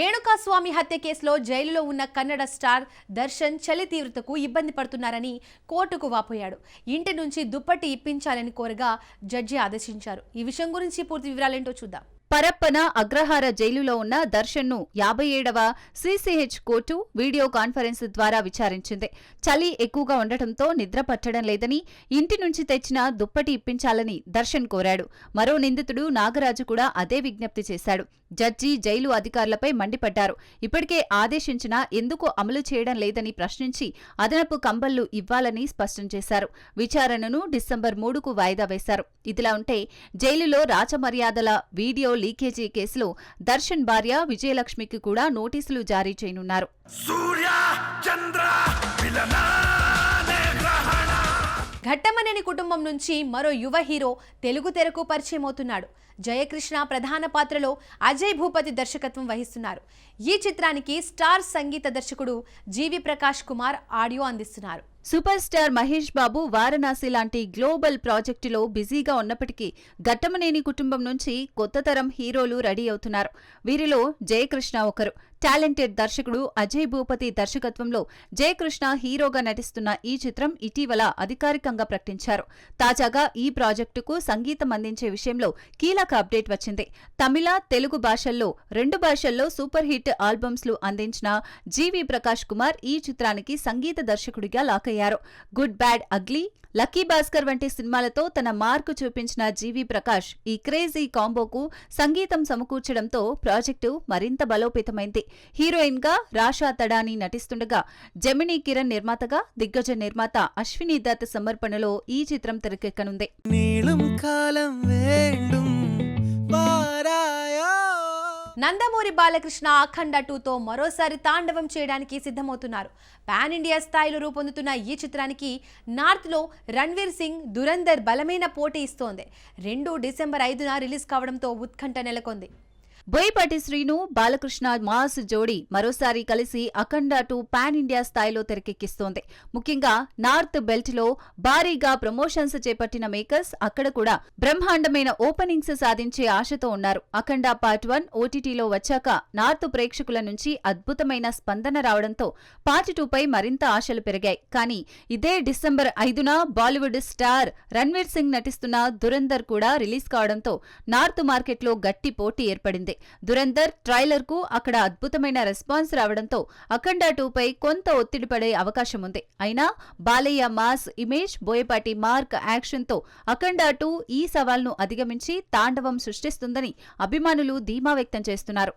రేణుకాస్వామి హత్య కేసులో జైలులో ఉన్న కన్నడ స్టార్ దర్శన్ చలి తీవ్రతకు ఇబ్బంది పడుతున్నారని కోర్టుకు వాపోయాడు. ఇంటి నుంచి దుప్పటి ఇప్పించాలని కోరగా జడ్జి ఆదేశించారు. ఈ విషయం గురించి పూర్తి వివరాలేంటో చూద్దాం. పరప్పన అగ్రహార జైలులో ఉన్న దర్శన్ను 57వ సిసిహెచ్ కోర్టు వీడియో కాన్ఫరెన్స్ ద్వారా విచారించింది. చలి ఎక్కువగా ఉండటంతో నిద్ర పట్టడం లేదని, ఇంటి నుంచి తెచ్చిన దుప్పటి ఇప్పించాలని దర్శన్ కోరాడు. మరో నిందితుడు నాగరాజు కూడా అదే విజ్ఞప్తి చేశాడు. జడ్జి జైలు అధికారులపై మండిపడ్డారు. ఇప్పటికే ఆదేశించినా ఎందుకు అమలు చేయడం లేదని ప్రశ్నించి అదనపు కంబళ్లు ఇవ్వాలని స్పష్టం చేశారు. విచారణను డిసెంబర్ 3కు వాయిదా వేశారు. ఇదిలా ఉంటే జైలులో రాచమర్యాదల వీడియో లీకేజీ కేసులో దర్శన్ భార్య విజయలక్ష్మికి కూడా నోటీసులు జారీ చేయనున్నారు. ఘట్టమనేని కుటుంబం నుంచి మరో యువ హీరో తెలుగు తెరకు పరిచయం అవుతున్నాడు. జయకృష్ణ ప్రధాన పాత్రలో అజయ్ భూపతి దర్శకత్వం వహిస్తున్నారు. ఈ చిత్రానికి స్టార్ సంగీత దర్శకుడు జీవి ప్రకాష్ కుమార్ ఆడియో అందిస్తున్నారు. సూపర్ స్టార్ మహేష్ బాబు వారణాసి లాంటి గ్లోబల్ ప్రాజెక్టులో బిజీగా ఉన్నప్పటికీ ఘట్టమనేని కుటుంబం నుంచి కొత్త తరం హీరోలు రెడీ అవుతున్నారు. వీరిలో జయకృష్ణ ఒకరు. టాలెంటెడ్ దర్శకుడు అజయ్ భూపతి దర్శకత్వంలో జయకృష్ణ హీరోగా నటిస్తున్న ఈ చిత్రం ఇటీవల అధికారికంగా ప్రకటించారు. తాజాగా ఈ ప్రాజెక్టుకు సంగీతం అందించే విషయంలో కీలక అప్డేట్ వచ్చింది. తమిళ, తెలుగు భాషల్లో 2 భాషల్లో సూపర్ హిట్ ఆల్బమ్స్లు అందించిన జీవి ప్రకాష్ కుమార్ ఈ చిత్రానికి సంగీత దర్శకుడిగా లాకయ్యారు. Good bad ugly, lucky Bhaskar వంటి సినిమాలతో తన మార్కు చూపించిన జీవి ప్రకాష్ ఈ క్రేజీ కాంబోకు సంగీతం సమకూర్చడంతో ప్రాజెక్టు మరింత బలోపేతమైంది. హీరోయిన్ గా రాషా తడాని నటిస్తుండగా జెమినీ కిరణ్ నిర్మాతగా దిగ్గజ నిర్మాత అశ్విని దత్ సమర్పణలో ఈ చిత్రం తెరకెక్కనుంది. నందమూరి బాలకృష్ణ అఖండ 2తో మరోసారి తాండవం చేయడానికి సిద్ధమవుతున్నారు. పాన్ ఇండియా స్థాయిలో రూపొందుతున్న ఈ చిత్రానికి నార్త్లో రణ్వీర్ సింగ్, దురంధర్ బలమైన పోటీ ఇస్తోంది. 2 డిసెంబర్ 5న రిలీజ్ కావడంతో ఉత్కంఠ నెలకొంది. బోయపాటి శ్రీను, బాలకృష్ణ మాస్ జోడీ మరోసారి కలిసి అఖండ 2 పాన్ ఇండియా స్థాయిలో తెరకెక్కిస్తోంది. ముఖ్యంగా నార్త్ బెల్ట్ లో భారీగా ప్రమోషన్స్ చేపట్టిన మేకర్స్ అక్కడ కూడా బ్రహ్మాండమైన ఓపెనింగ్స్ సాధించే ఆశతో ఉన్నారు. అఖండ పార్ట్ 1 ఓటీటీలో వచ్చాక నార్త్ ప్రేక్షకుల నుంచి అద్భుతమైన స్పందన రావడంతో పార్ట్ 2పై మరింత ఆశలు పెరిగాయి. కానీ ఇదే డిసెంబర్ 5న బాలీవుడ్ స్టార్ రణ్వీర్ సింగ్ నటిస్తున్న దురంధర్ కూడా రిలీజ్ కావడంతో నార్త్ మార్కెట్లో గట్టి పోటీ ఏర్పడింది. దురంధర్ ట్రైలర్ కు అక్కడ అద్భుతమైన రెస్పాన్స్ రావడంతో అఖండ 2పై కొంత ఒత్తిడి పడే అవకాశం ఉంది. అయినా Balayya mass image, Boyapati mark action తో అఖండ 2 ఈ సవాల్ను అధిగమించి తాండవం సృష్టిస్తుందని అభిమానులు ధీమా వ్యక్తం చేస్తున్నారు.